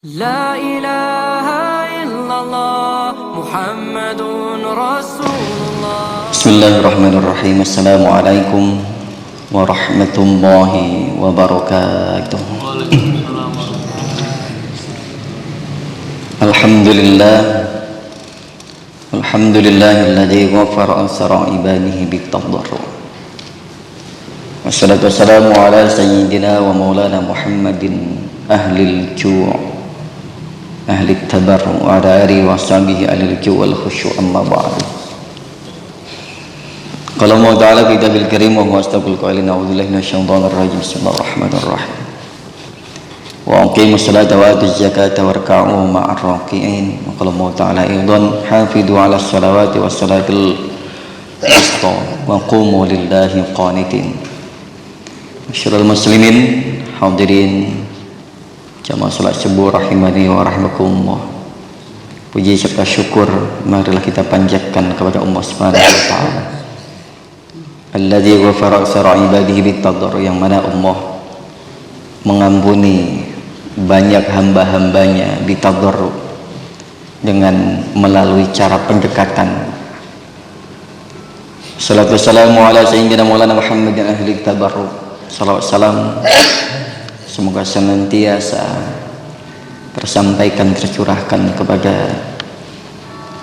La ilaha illallah Muhammadun Rasulullah. Bismillahirrahmanirrahim. Assalamualaikum warahmatullahi wabarakatuh. Alhamdulillahilladzi ghafara ansara ibadihi bitadarru. Wassalatu wassalamu ala sayyidina wa maulana Muhammadin ahlil ju' ahli tabarru wa ala alihi wa sahbihi ahlil ju' wal khusyu' amma ba'du. Qala Allah ta'ala fi kitabil karim wa huwa asdaqul qailin a'udzubillahi minasyaitonir rajim. Bismillahirrahmanirrahim. Wa aqimus salata wa atuz zakata warka'u ma'ar raki'in. Wa qala Allah ta'ala aidan hafidu 'alas salawati was salatil wusta wa qumu lillahi qanitin. Masyarul muslimin hadirin jamaah salat subuh rahimani wa rahmakumullah. Puji serta syukur marilah kita panjatkan kepada Allah Subhanahu wa taala. Alladzi ghafara aksara ibadihi bitadarru, yang mana Allah mengampuni banyak hamba-hambanya bitadarru, dengan melalui cara pendekatan. Salatu wassalamu ala sayyidina maulana Muhammadin ahli tabarru. Salawat salam semoga senantiasa tersampaikan, tercurahkan kepada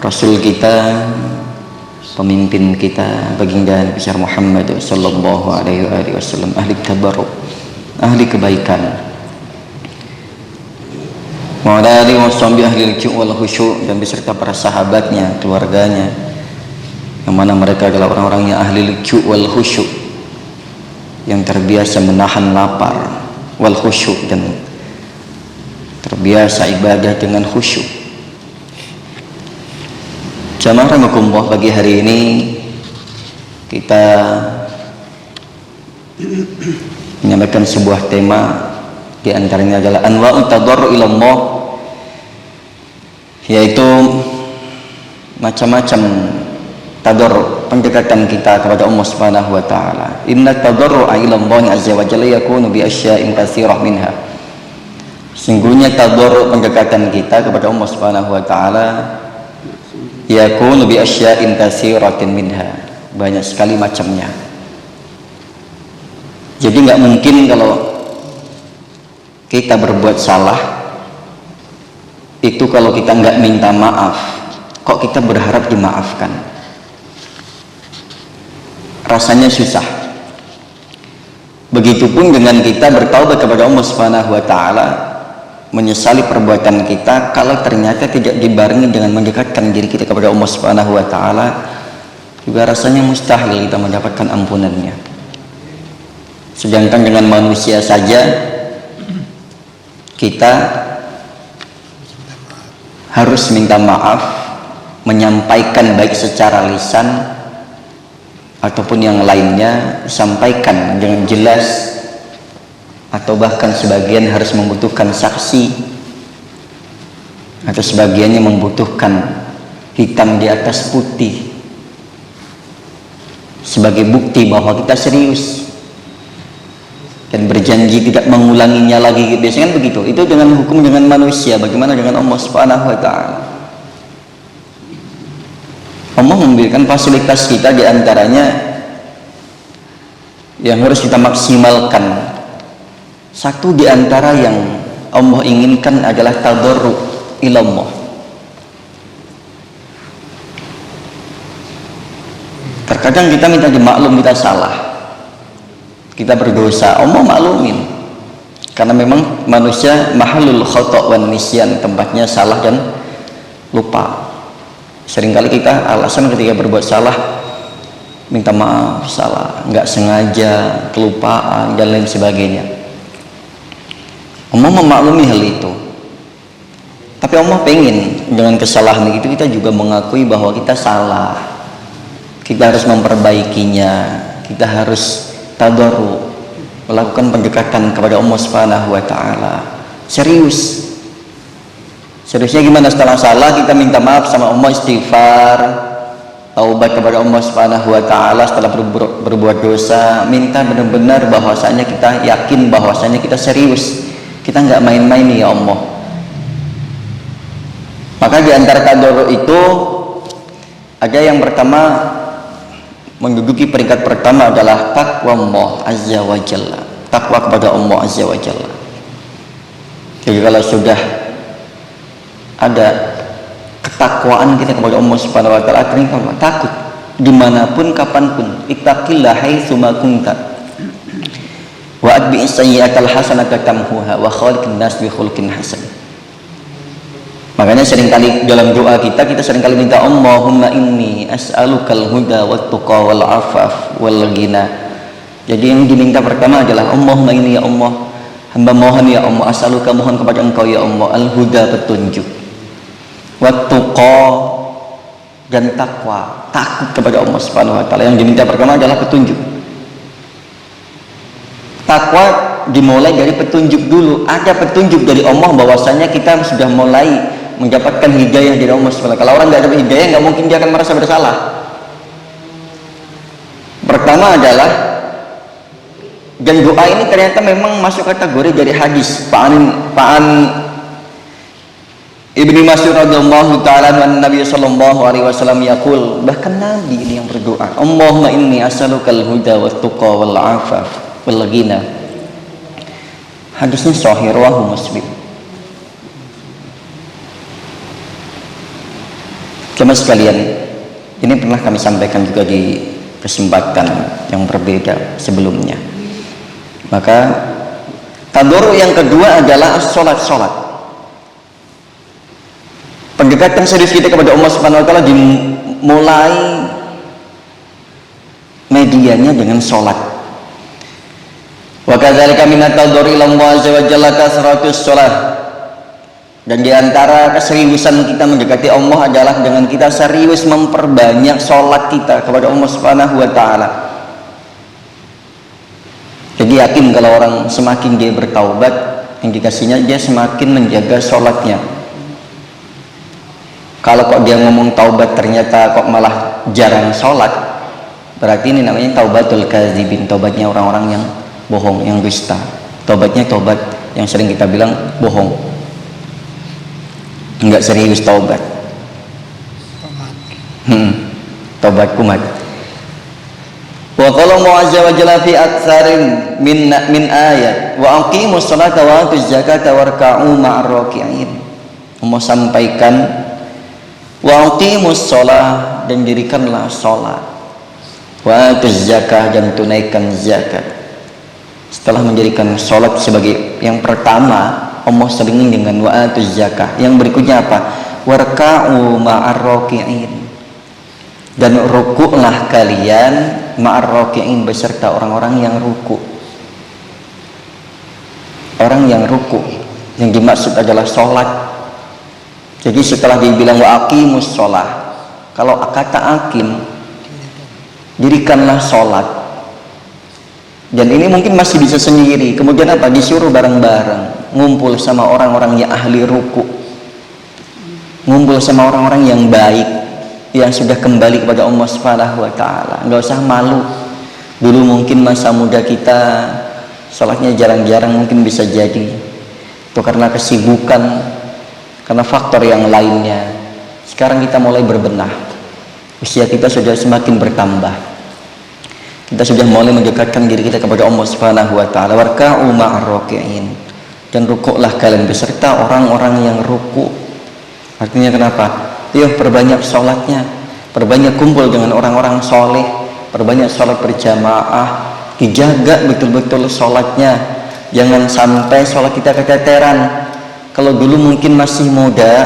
Rasul kita, pemimpin kita, baginda besar Muhammad sallallahu alaihi wasallam, ahli tabarruk, ahli kebaikan, wa ala alihi washabihi ahli al-ju' wal khusyu', dan beserta para sahabatnya, keluarganya, yang mana mereka adalah orang-orang yang ahli al-ju' wal khusyu', yang terbiasa menahan lapar, wal khusyuk, dan terbiasa ibadah dengan khusyuk. Jamaah rahimakumullah, pagi hari ini kita menyampaikan sebuah tema, di antaranya adalah anwa'ut tadarru ila Allah, yaitu macam-macam tadarru, pendekatan kita kepada Allah Subhanahu wa taala. Inna tadarru'a ila Allah azza wa jalla yakunu bi asya'in katsirah minha. Sungguhnya tadarru, pendekatan kita kepada Allah Subhanahu wa taala, yakunu bi asya'in katsiratin minha, banyak sekali macamnya. Jadi nggak mungkin kalau kita berbuat salah itu kalau kita nggak minta maaf, kok kita berharap dimaafkan? Rasanya susah. Begitupun dengan kita bertaubat kepada Allah Subhanahu wa taala, menyesali perbuatan kita, kalau ternyata tidak dibarengi dengan mendekatkan diri kita kepada Allah Subhanahu wa taala, juga rasanya mustahil kita mendapatkan ampunannya. Sedangkan dengan manusia saja kita harus minta maaf, menyampaikan baik secara lisan ataupun yang lainnya, sampaikan dengan jelas, atau bahkan sebagian harus membutuhkan saksi, atau sebagiannya membutuhkan hitam di atas putih sebagai bukti bahwa kita serius dan berjanji tidak mengulanginya lagi. Biasanya kan begitu. Itu dengan hukum dengan manusia, bagaimana dengan Allah Subhanahu wa taala? Allah memberikan fasilitas kita, diantaranya yang harus kita maksimalkan. Satu diantara yang Allah inginkan adalah tadarru ila Allah. Terkadang kita minta dimaklum kita salah, kita berdosa, Allah maklumin, karena memang manusia mahalul khata' wan nisyan, tempatnya salah dan lupa. Seringkali kita alasan ketika berbuat salah, minta maaf, salah, nggak sengaja, kelupaan, dan lain sebagainya. Allah memaklumi hal itu, tapi Allah pengen dengan kesalahan itu kita juga mengakui bahwa kita salah, kita harus memperbaikinya, kita harus tadarru, melakukan pendekatan kepada Allah Subhanahu wa taala. Serius. Seriusnya gimana? Setelah salah kita minta maaf sama Allah, istighfar, taubat kepada Allah Subhanahu wa taala. Setelah berbuat dosa, minta benar-benar bahwasanya kita yakin bahwasanya kita serius, kita nggak main-main ya Allah. di antara tadorru itu ada yang pertama, menduduki peringkat pertama adalah takwa Allah Azza wa Jalla, takwa kepada Allah Azza wa Jalla. Jadi kalau sudah ada ketakwaan kita kepada Allah Subhanahu wa taala, artinya takut dimanapun kapanpun. Ittaqillah haitsu ma kunta wa atbi'is sayyi'atal hasanata tamhuha wa khaliqin nas bi khuluqin hasan. Makanya seringkali dalam doa kita seringkali minta Allahumma inni as'alukal huda wat tuqa wal afaf wal ghina. Jadi yang diminta pertama adalah Allahumma inni, ya Allah, hamba mohon ya Allah, as'aluka, mohon kepada Engkau ya Allah, al huda, petunjuk, wat tuqa, dan takwa, takut kepada Allah Subhanahu wa taala. Yang diminta pertama adalah petunjuk. Takwa dimulai dari petunjuk dulu. Ada petunjuk dari Allah bahwasanya kita sudah mulai mendapatkan hidayah dari Allah SWT. Kalau orang nggak dapat hidayah, nggak mungkin dia akan merasa bersalah. Pertama adalah, dan doa ini ternyata memang masuk kategori dari hadis Pa'an Ibnu Mas'ud radhiyallahu ta'ala an Nabi sallallahu alaihi wasallam yaqul, bahkan Nabi ini yang berdoa, Allahumma inni as'alukal huda wat tuqa wal afaf wal ghina. Hadisnya sahih, rawahu Muslim. Jemaah sekalian, ini pernah kami sampaikan juga di kesempatan yang berbeda sebelumnya. Maka tadorru yang kedua adalah sholat. Pendekatan serius kita kepada Allah Subhanahu wa taala dimulai medianya dengan sholat. Wa kadzalika minat tadorru ila Allah azza wa jalla kasratus sholat. Dan di antara keseriusan kita mendekati Allah adalah dengan kita serius memperbanyak sholat kita kepada Allah Subhanahu wa taala. Jadi yakin kalau orang semakin dia bertaubat, indikasinya dia semakin menjaga sholatnya. Kalau kok dia ngomong taubat ternyata kok malah jarang sholat, berarti ini namanya taubatul kadzibin, taubatnya orang-orang yang bohong, yang dusta. Taubatnya taubat yang sering kita bilang bohong, enggak serius taubat. Taubat kumat. Wa qala azza wa jalla fi aktsarin min ayat wa aqimus salata wa atuz zakata warka'u ma'ar raki'in. Allah sampaikan wa aqimus shalah, dan dirikanlah salat, wa atuz zakah, dan tunaikan zakat. Setelah menjadikan salat sebagai yang pertama, Allah selingi dengan wa atuz zakah. Yang berikutnya apa? Warka'u ma'ar raki'in, dan rukuklah kalian ma'ar raki'in, beserta orang-orang yang ruku. Orang yang ruku yang dimaksud adalah sholat. Jadi setelah dibilang wa aqimus sholah, kalau kata aqim, dirikanlah sholat, dan ini mungkin masih bisa sendiri. Kemudian apa? Disuruh bareng-bareng ngumpul sama orang-orang yang ahli ruku, ngumpul sama orang-orang yang baik, yang sudah kembali kepada Allah Subhanahu wa taala. Enggak usah malu. Dulu mungkin masa muda kita sholatnya jarang-jarang, mungkin bisa jadi itu karena kesibukan, karena faktor yang lainnya. Sekarang kita mulai berbenah, usia kita sudah semakin bertambah, kita sudah mulai mendekatkan diri kita kepada Allah Subhanahu wa taala. Warka'u ma'ar raki'in, dan rukuklah kalian beserta orang-orang yang ruku. Artinya kenapa? Yuk perbanyak sholatnya, perbanyak kumpul dengan orang-orang soleh, perbanyak sholat berjamaah, dijaga betul-betul sholatnya. Jangan sampai sholat kita keteteran. Kalau dulu mungkin masih muda,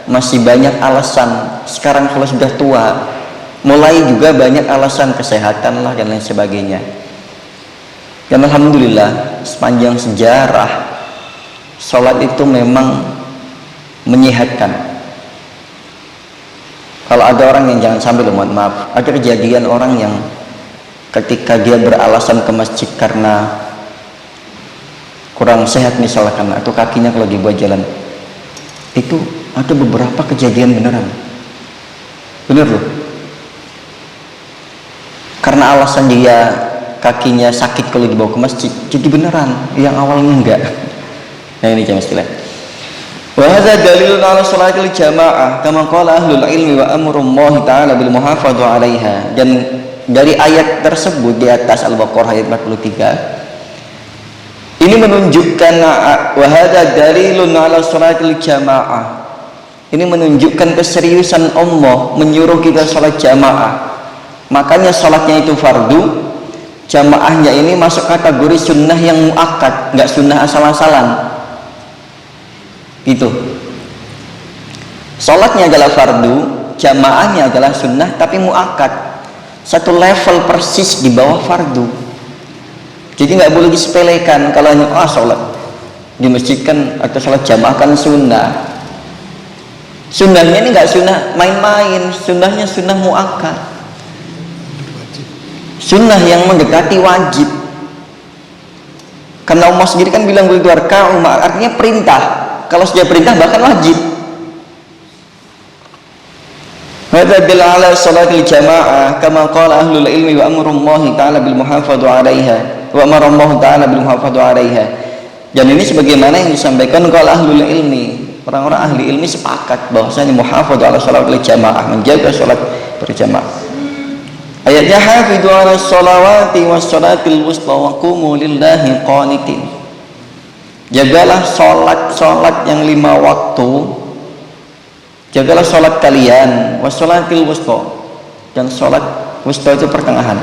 masih banyak alasan. Sekarang kalau sudah tua, mulai juga banyak alasan, kesehatan lah dan lain sebagainya. Dan alhamdulillah sepanjang sejarah sholat itu memang menyehatkan. Kalau ada orang yang, jangan sampai loh, mohon maaf, ada kejadian orang yang ketika dia beralasan ke masjid karena kurang sehat misalkan, atau kakinya kalau dibuat jalan, itu ada beberapa kejadian beneran, bener loh, karena alasan dia kakinya sakit kalau dibawa ke masjid, jadi beneran, yang awalnya enggak. Nah ini jamaah sekalian, Wa hadza dalilun ala salatil jamaah kama qala ahlul ilmi wa amrullahi ta'ala bil muhafadhu 'alaiha. Dan dari ayat tersebut di atas Al-Baqarah ayat 43 ini menunjukkan wa hadza dalilun ala salatil jamaah. Ini menunjukkan keseriusan Allah menyuruh kita salat jamaah. Makanya salatnya itu fardu, jamaahnya ini masuk kategori sunnah yang muakkad, enggak sunnah asal-asalan. Gitu. Salatnya adalah fardu, jamaahnya adalah sunnah tapi muakkad. Satu level persis di bawah fardu. Jadi nggak boleh disepelekan kalau hanya salat di masjid kan atau salat jamaah kan sunnah. Sunnahnya ini nggak sunnah main-main, sunnahnya sunnah muakkad. Sunnah yang mendekati wajib. Karena Allah sendiri kan bilang begitu, artinya perintah. Kalau sudah perintah bahkan wajib. Hadza bil ala salatil jamaah kama qala ahlul ilmi wa amrullahi ta'ala bil muhafadhu 'alaiha wa amarallahu ta'ala bil muhafadhu 'alaiha. Dan ini sebagaimana yang disampaikan oleh ahlul ilmi. Orang-orang ahli ilmi sepakat bahwasanya muhafadhu 'ala salatil jamaah, menjaga salat berjamaah. Ayatnya hafidhu 'ala sholawati was salatil wusta wa qumu lillahi qanitin. Jagalah sholat yang 5 waktu, jagalah sholat kalian wassolatil wusta, dan sholat wusta itu pertengahan.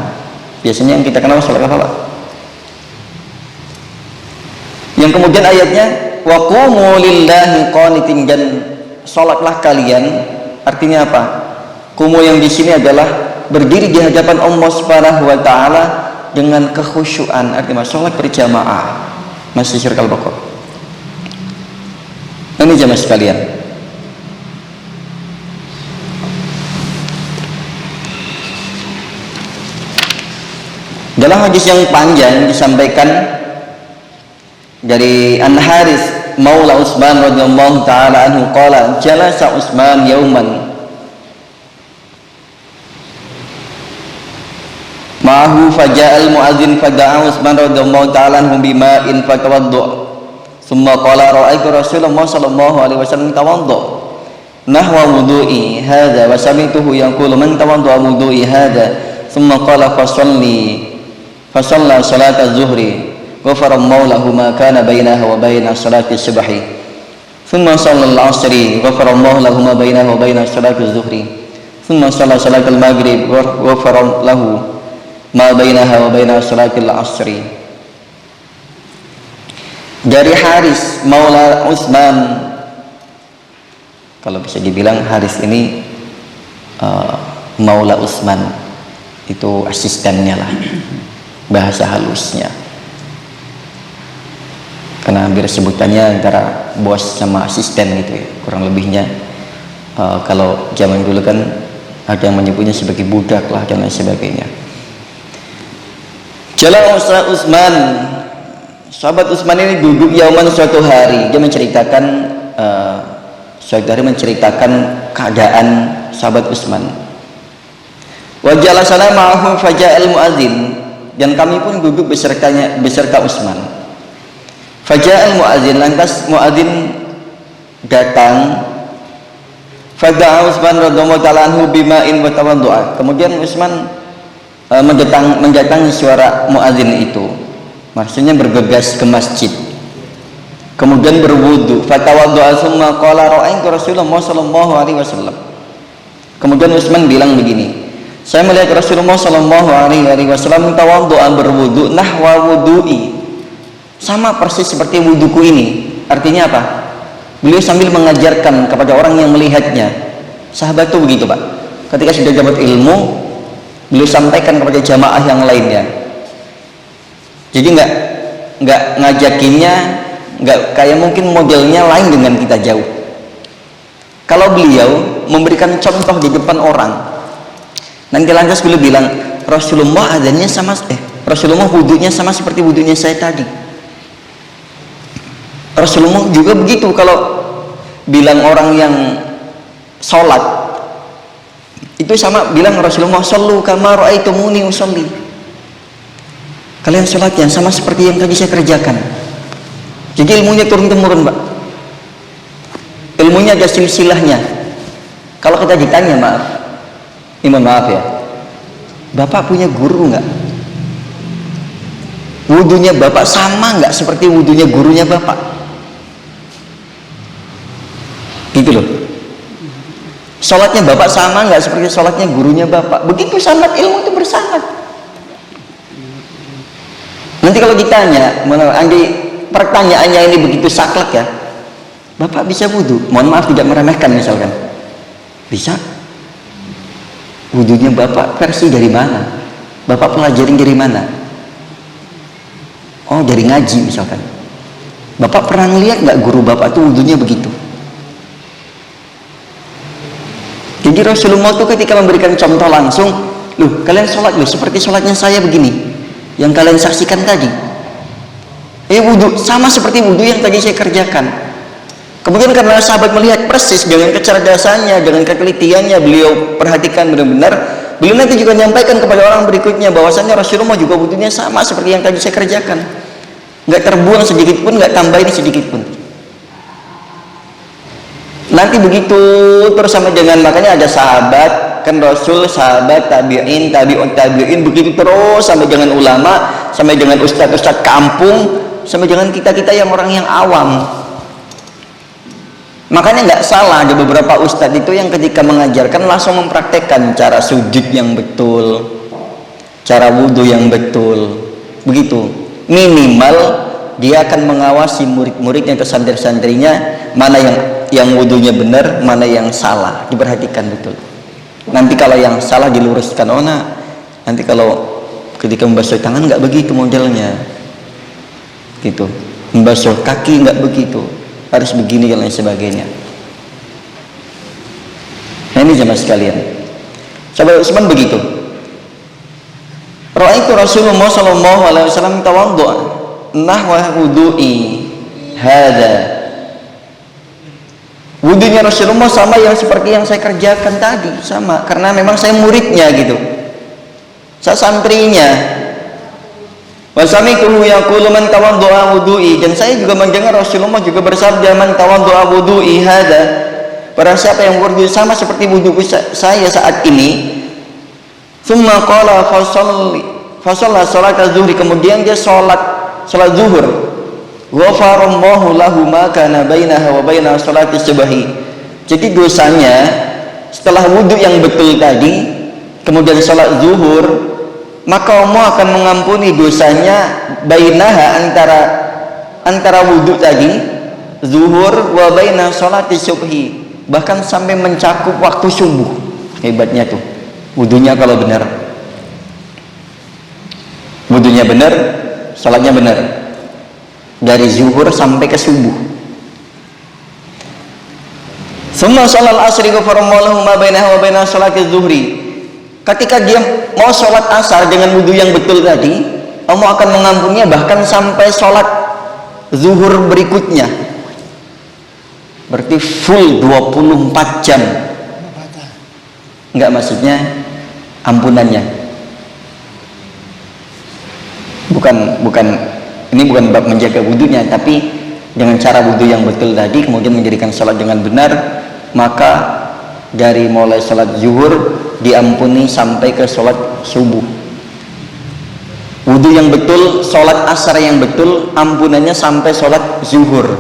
Biasanya yang kita kenal sholat apa? Yang kemudian ayatnya wa qumu lillahi qanitin, dan sholatlah kalian, artinya apa? Qumu yang di sini adalah berdiri di hadapan Allah Subhanahu wa taala dengan kekhusyuan, artinya sholat berjamaah. Masih surah Al-Baqarah. Ini jamaah sekalian. Dalam hadis yang panjang disampaikan dari An-Haris Maula Utsman radhiyallahu taala anhu qala jalasa Utsman yauman ma'ahu faja'al mu'adzin fada'a Utsman radhiyallahu ta'ala anhu bima'in fatawaddu' thumma qala ra'aitu Rasulullah sallallahu alaihi wasallam tawaddu' nahwa wudu'i hadha wa sami'tuhu yaqulu man tawaddu'a wudu'i hadha thumma qala fasalla salat az-zuhri ghafara Allahu ma kana bainaha wa baina salati as-subhi thumma salla al-'asri ghafara Allahu ma bainaha wa baina salati az-zuhri thumma salla salat al-maghrib ghafara lahu ma bainaha wa baina salatil asri. Dari Haris Maula Utsman, kalau bisa dibilang Haris ini Maula Utsman, itu asistennya lah, bahasa halusnya, karena hampir sebutannya antara bos sama asisten gitu ya, kurang lebihnya. Kalau zaman dulu kan ada yang menyebutnya sebagai budak lah dan lain sebagainya. Jalan Utsman, sahabat Utsman ini duduk yauman suatu hari. Dia menceritakan suatu hari menceritakan keadaan sahabat Utsman. Wa jalasana ma'ahu faja'al mu'adzin, dan kami pun duduk beserta Utsman. Faja'al mu'adzin, lantas mu'adzin datang. Fada'a Utsman radhiyallahu ta'ala anhu bima'in wa tawaddu'a. Kemudian Utsman mendatangi suara muadzin itu, maksudnya bergegas ke masjid, kemudian berwudu. Fatawaddu'a tsumma qala ra'aitu Rasulullah sallallahu alaihi wasallam. Kemudian Utsman bilang begini, saya melihat Rasulullah sallallahu alaihi wasallam tawaddu'a, berwudu nahwa wudu'i, sama persis seperti wuduku ini. Artinya apa? Beliau sambil mengajarkan kepada orang yang melihatnya. Sahabat itu begitu, Pak. Ketika sudah dapat ilmu, beliau sampaikan kepada jamaah yang lainnya. Jadi nggak ngajakinnya, nggak kayak mungkin modelnya lain dengan kita jauh. Kalau beliau memberikan contoh di depan orang, nanti lantas beliau bilang Rasulullah adanya Rasulullah wudunya sama seperti wudunya saya tadi. Rasulullah juga begitu. Kalau bilang orang yang sholat itu sama bilang Rasulullah sallu kama ra'aitumuni usolli, kalian sholat yang sama seperti yang tadi saya kerjakan. Jadi ilmunya turun temurun, Pak. ilmunya ada silsilahnya. Kalau kita ditanya, maaf ya, Bapak punya guru nggak? Wudunya Bapak sama nggak seperti wudunya gurunya Bapak? Gitu loh. Sholatnya Bapak sama nggak seperti sholatnya gurunya Bapak? Begitu sanad ilmu itu bersanad. Nanti kalau ditanya, Andi pertanyaannya ini begitu saklek ya, Bapak bisa wudu? Mohon maaf tidak meremehkan misalkan. Bisa? Wudunya Bapak versi dari mana? Bapak pelajarin dari mana? Oh, dari ngaji misalkan. Bapak pernah ngeliat nggak guru Bapak tuh wudunya begitu? Jadi Rasulullah tuh ketika memberikan contoh langsung, loh kalian sholat loh seperti sholatnya saya begini, yang kalian saksikan tadi. Wudu sama seperti wudu yang tadi saya kerjakan. Kemudian karena sahabat melihat persis dengan kecerdasannya, dengan ketelitiannya, beliau perhatikan benar-benar. Beliau nanti juga menyampaikan kepada orang berikutnya bahwasanya Rasulullah juga wudunya sama seperti yang tadi saya kerjakan. Nggak terbuang sedikit pun, nggak tambahin sedikit pun. Nanti begitu terus sama dengan, makanya ada sahabat, kan Rasul, sahabat, tabi'in, tabi'un tabi'in, begitu terus sampai dengan ulama, sampai dengan ustadz-ustadz kampung, sampai dengan kita-kita yang orang yang awam. Makanya nggak salah ada beberapa ustadz itu yang ketika mengajarkan langsung mempraktekkan cara sujud yang betul, cara wudhu yang betul, begitu. Minimal dia akan mengawasi murid-muridnya atau santri-santrinya mana yang wudhunya benar, mana yang salah, diperhatikan betul. Nanti kalau yang salah diluruskan, nanti kalau ketika membasuh tangan nggak begitu modelnya, gitu. Membasuh kaki nggak begitu, harus begini dan lain sebagainya. Nah ini jemaah sekalian, sahabat Utsman begitu. Ra'aitu Rasulullah sallallahu alaihi wasallam tawaddu'a nahwa wudu'i hada. Wudunya Rasulullah sama yang seperti yang saya kerjakan tadi, sama, karena memang saya muridnya gitu, saya santrinya. Wa sami'tuhu yaqulu man tawaddu'a wudu'i, dan saya juga mendengar Rasulullah juga bersabda man tawaddu'a wudu'i hada, barang siapa yang berwudu sama seperti wudu saya saat ini, tsumma qala fa shalla salat az-zuhri, kemudian dia salat zuhur, ghafarallahu lahu ma kana bainaha wa baina salati subhi. Jadi dosanya setelah wudu yang betul tadi kemudian salat zuhur, maka Allah akan mengampuni dosanya bainaha, antara wudu tadi zuhur wa baina salati subhi, bahkan sampai mencakup waktu subuh. Hebatnya tuh wudunya kalau benar, wudunya benar, salatnya benar, dari zuhur sampai ke subuh. Summa sholal asri ghafarallahu ma bainaha wa baina salati zuhri. Ketika dia mau sholat asar dengan wudhu yang betul tadi, Allah akan mengampuninya bahkan sampai sholat zuhur berikutnya. Berarti full 24 jam. Enggak, maksudnya ampunannya. Ini bukan bab menjaga wudhunya, tapi dengan cara wudhu yang betul tadi kemudian menjadikan sholat dengan benar, maka dari mulai sholat zuhur diampuni sampai ke sholat subuh. Wudhu yang betul, sholat asar yang betul, ampunannya sampai sholat zuhur.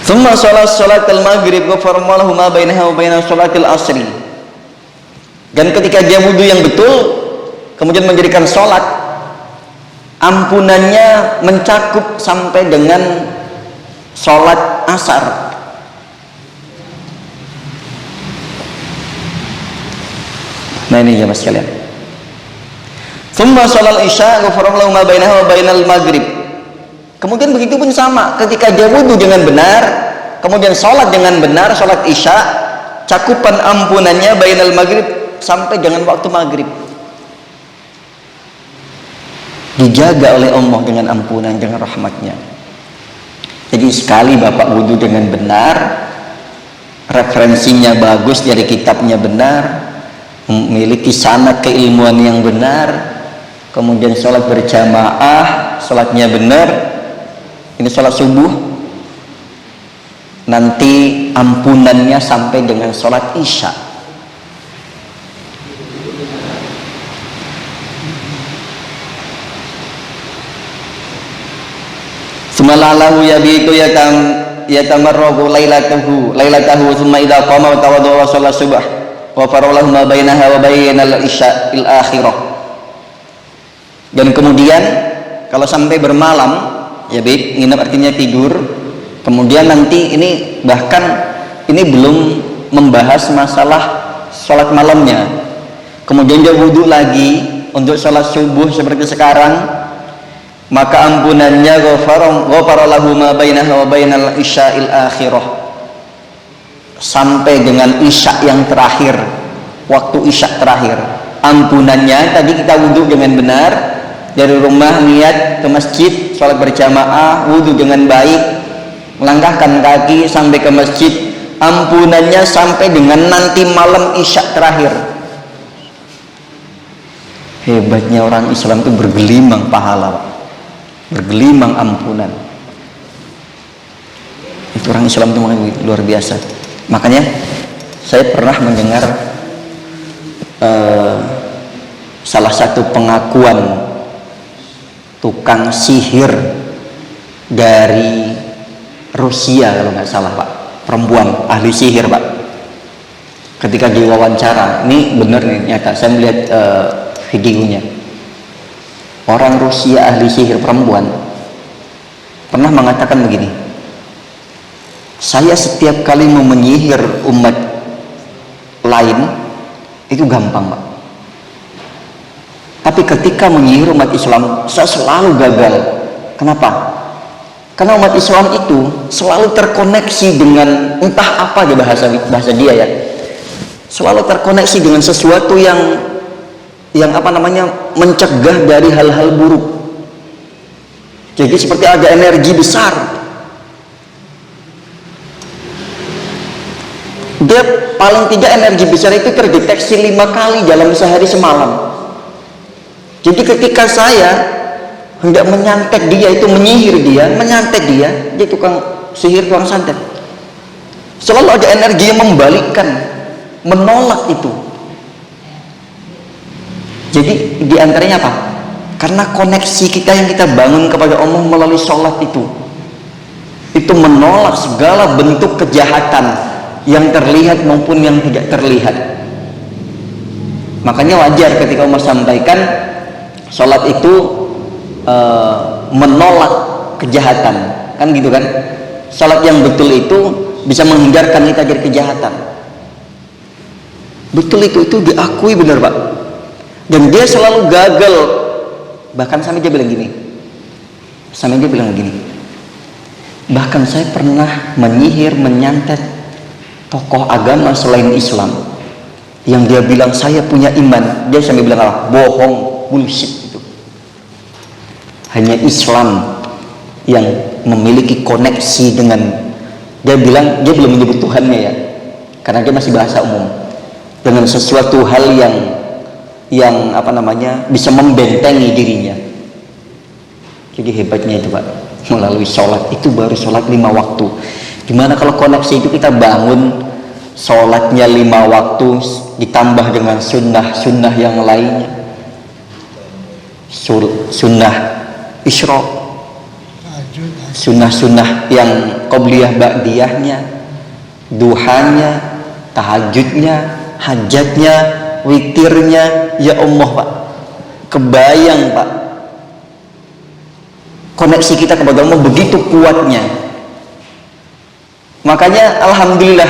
Thumma sholat al-maghrib ghafarallahu ma bainaha wa baina sholatil asri. Dan ketika dia wudhu yang betul kemudian menjadikan sholat, ampunannya mencakup sampai dengan sholat asar. Nah ini ya mas sekalian. Thumma sholal isya ghafarallahu ma bainaha wa bainal maghrib. Kemudian begitu pun sama, ketika dia wudhu dengan benar kemudian sholat dengan benar, sholat isya, cakupan ampunannya bainal maghrib sampai dengan waktu maghrib, dijaga oleh Allah dengan ampunan, dengan rahmatnya. Jadi sekali bapak wudhu dengan benar, referensinya bagus, dari kitabnya benar, memiliki sanad keilmuan yang benar, kemudian sholat berjamaah, sholatnya benar, Ini sholat subuh, nanti ampunannya sampai dengan sholat isya. Sumalalahu yabitu yatamarragu lailatahu thumma idza qama wa tawaddaa wa shalla subh wa faralahu ma bainaha wa bainal isya'il akhirah. Dan kemudian kalau sampai bermalam, ya baik, nginap artinya tidur. Kemudian nanti ini bahkan ini belum membahas masalah sholat malamnya. Kemudian dia wudhu lagi untuk sholat subuh seperti sekarang, maka ampunannya ghafara lahu ma bainaha wa bainal isya'il akhirah, sampai dengan isya yang terakhir, waktu isya terakhir. Ampunannya tadi kita wudhu dengan benar dari rumah, niat ke masjid, sholat berjamaah, wudhu dengan baik, melangkahkan kaki sampai ke masjid, ampunannya sampai dengan nanti malam isya terakhir. Hebatnya orang Islam itu bergelimang pahala, Pak. Bergelimang ampunan. Itu orang Islam itu luar biasa. Makanya saya pernah mendengar salah satu pengakuan tukang sihir dari Rusia kalau nggak salah, Pak, perempuan ahli sihir, Pak. Ketika diwawancara, ini benar nih, nyata, saya melihat videonya. Orang Rusia ahli sihir perempuan pernah mengatakan begini, saya setiap kali mau menyihir umat lain itu gampang, Pak, tapi ketika menyihir umat Islam saya selalu gagal. Kenapa? Karena umat Islam itu selalu terkoneksi dengan entah apa aja bahasa dia ya, selalu terkoneksi dengan sesuatu yang apa namanya, mencegah dari hal-hal buruk. Jadi seperti ada energi besar, dia paling tidak energi besar itu terdeteksi 5 kali dalam sehari semalam. Jadi ketika saya hendak menyantet dia, itu menyihir dia, menyantet dia tukang sihir, tukang santet, selalu ada energi yang membalikkan, menolak itu. Jadi diantaranya apa? Karena koneksi kita yang kita bangun kepada Allah melalui sholat itu menolak segala bentuk kejahatan yang terlihat maupun yang tidak terlihat. Makanya wajar ketika Umar sampaikan sholat itu menolak kejahatan, kan gitu kan? Sholat yang betul itu bisa menghindarkan kita dari kejahatan. Betul itu diakui benar, Pak. Dan dia selalu gagal. Bahkan sampai dia bilang gini, bahkan saya pernah menyihir, menyantet tokoh agama selain Islam yang dia bilang saya punya iman. Dia sampai bilang apa? Bohong, bullshit itu. Hanya Islam yang memiliki koneksi dengan, dia bilang dia belum menyebut Tuhannya ya, karena dia masih bahasa umum, dengan sesuatu hal yang apa namanya, bisa membentengi dirinya. Jadi hebatnya itu, Pak, melalui sholat itu baru sholat 5 waktu. Gimana kalau koneksi itu kita bangun sholatnya 5 waktu ditambah dengan sunnah yang lainnya, sunnah isyraq, sunnah yang qobliyah ba'diyahnya, duhanya, tahajudnya, hajatnya, witirnya. Ya Allah, Pak, kebayang, Pak, koneksi kita kepada Allah begitu kuatnya. Makanya alhamdulillah,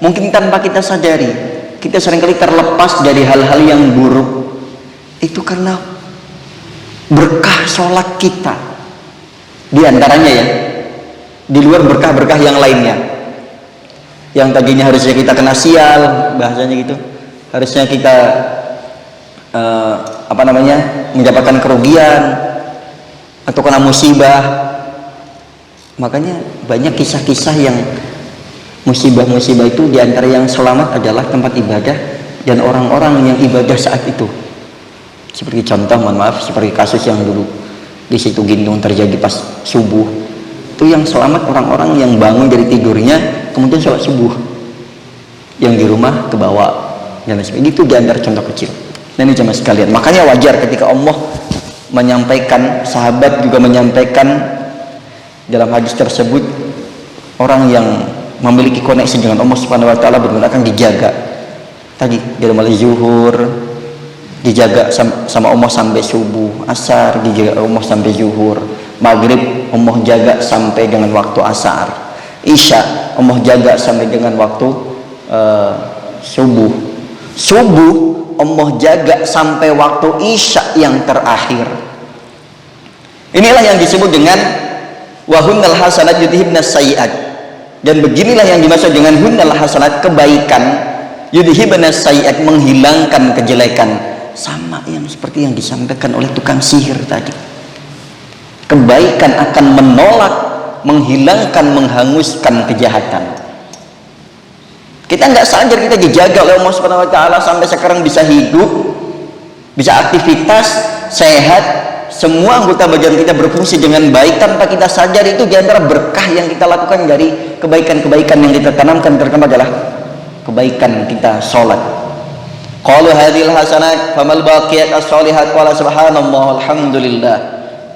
mungkin tanpa kita sadari kita seringkali terlepas dari hal-hal yang buruk. Itu karena berkah sholat kita. Di antaranya ya, di luar berkah-berkah yang lainnya, yang tadinya harusnya kita kena sial, bahasanya gitu, harusnya kita mendapatkan kerugian atau kena musibah. Makanya banyak kisah-kisah yang musibah-musibah itu, diantara yang selamat adalah tempat ibadah dan orang-orang yang ibadah saat itu. Seperti contoh, mohon maaf, seperti kasus yang dulu di situ Gintung terjadi pas subuh, yang selamat orang-orang yang bangun dari tidurnya kemudian sholat subuh, yang di rumah kebawa dan lain sebagainya. Itu di antara contoh kecil. Dan ini jemaah sekalian, makanya wajar ketika Allah menyampaikan, sahabat juga menyampaikan dalam hadis tersebut, orang yang memiliki koneksi dengan Allah Subhanahu wa taala benar-benar akan dijaga. Tadi dari mulai zuhur dijaga sama Allah sampai subuh, asar dijaga Allah sampai zuhur, maghrib Allah jaga sampai dengan waktu asar, isya Allah jaga sampai dengan waktu subuh, Allah jaga sampai waktu isya yang terakhir. Inilah yang disebut dengan wahunnal hasanat yudhibnas sayyi'at. Dan beginilah yang dimaksud dengan hunnal hasanat, kebaikan, yudhibnas sayyi'at, menghilangkan kejelekan. Sama yang seperti yang disampaikan oleh tukang sihir tadi. Kebaikan akan menolak, menghilangkan, menghanguskan kejahatan. Kita nggak sadar kita dijaga oleh Allah Subhanahu wa taala sampai sekarang bisa hidup, bisa aktivitas, sehat, semua anggota badan kita berfungsi dengan baik tanpa kita sadar. Itu diantara berkah yang kita lakukan dari kebaikan-kebaikan yang kita tanamkan. Terutama adalah kebaikan kita sholat. Qalu hadhil hasanat famal baqiyat as-solihat qala subhanallah walhamdulillah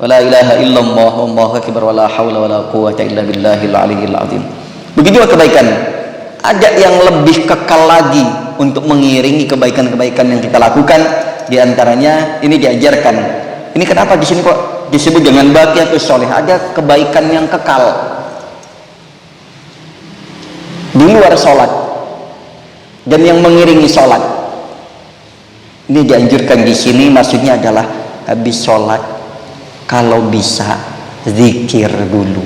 wala ilaha illallah wallahu akbar wala haula wala quwwata illa billahil aliyyil azim. Begitulah kebaikan. Ada yang lebih kekal lagi untuk mengiringi kebaikan-kebaikan yang kita lakukan. Di antaranya ini diajarkan. Ini kenapa di sini kok disebut dengan baqiyatus sholih? Ada kebaikan yang kekal di luar sholat dan yang mengiringi sholat. Ini dianjurkan di sini, maksudnya adalah habis sholat kalau bisa zikir dulu,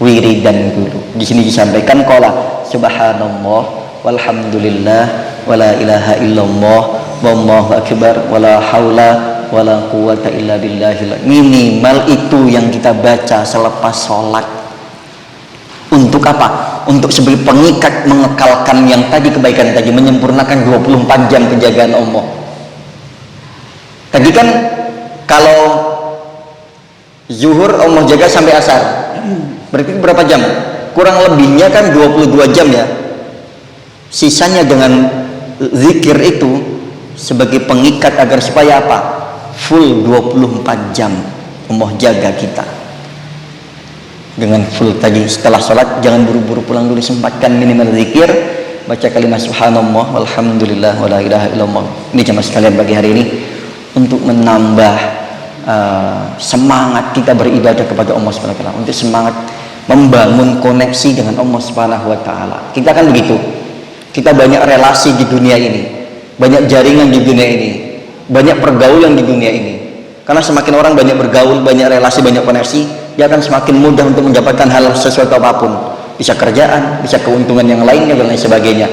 wiridan dulu. Di sini disampaikan qala subhanallah walhamdulillah wala ilaha illallah wallahu akbar wala haula wala quwwata illa billahil. Minimal itu yang kita baca selepas sholat. Untuk apa? Untuk sebagai pengikat, mengekalkan yang tadi, kebaikan tadi, menyempurnakan 24 jam penjagaan Allah. Tadi kan kalau zuhur Allah jaga sampai asar, berarti berapa jam? Kurang lebihnya kan 22 jam ya. Sisanya dengan zikir itu sebagai pengikat agar supaya apa? Full 24 jam Allah jaga kita. Dengan full tadi, setelah sholat jangan buru-buru pulang dulu, sempatkan minimal zikir, baca kalimat subhanallah walhamdulillah wala ilaha illallah. Ini jemaah sekalian bagi hari ini untuk menambah semangat kita beribadah kepada Allah Subhanahu wa taala, untuk semangat membangun koneksi dengan Allah Subhanahu wa taala. Kita kan begitu. Kita banyak relasi di dunia ini, banyak jaringan di dunia ini, banyak pergaulan di dunia ini. Karena semakin orang banyak bergaul, banyak relasi, banyak koneksi, dia akan semakin mudah untuk mendapatkan hal sesuatu apapun. Bisa kerjaan, bisa keuntungan yang lainnya dan lain sebagainya.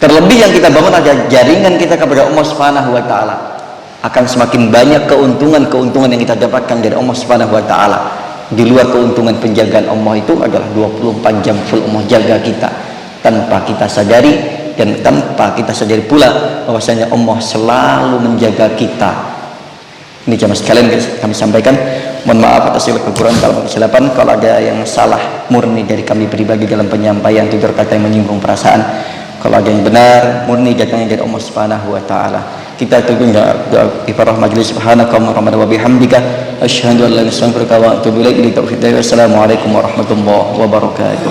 Terlebih yang kita bangun ada jaringan kita kepada Allah Subhanahu wa taala. Akan semakin banyak keuntungan-keuntungan yang kita dapatkan dari Allah Subhanahu wa taala. Di luar keuntungan penjagaan Allah itu adalah 24 jam full Allah jaga kita tanpa kita sadari, dan tanpa kita sadari pula bahwasanya Allah selalu menjaga kita. Ini jemaah sekalian kami sampaikan. Mohon maaf atas segala kekurangan kalau kesilapan. Kalau ada yang salah murni dari kami pribadi dalam penyampaian, tutur kata yang menyinggung perasaan. Kalau ada yang benar murni datangnya dari Allah Subhanahu wa taala. Kita tunggu doa ifarah majelis. Subhanakallahumma wa bihamdika asyhadu an la ilaha illa anta wa atubu ilaik. Assalamualaikum warahmatullahi wabarakatuh.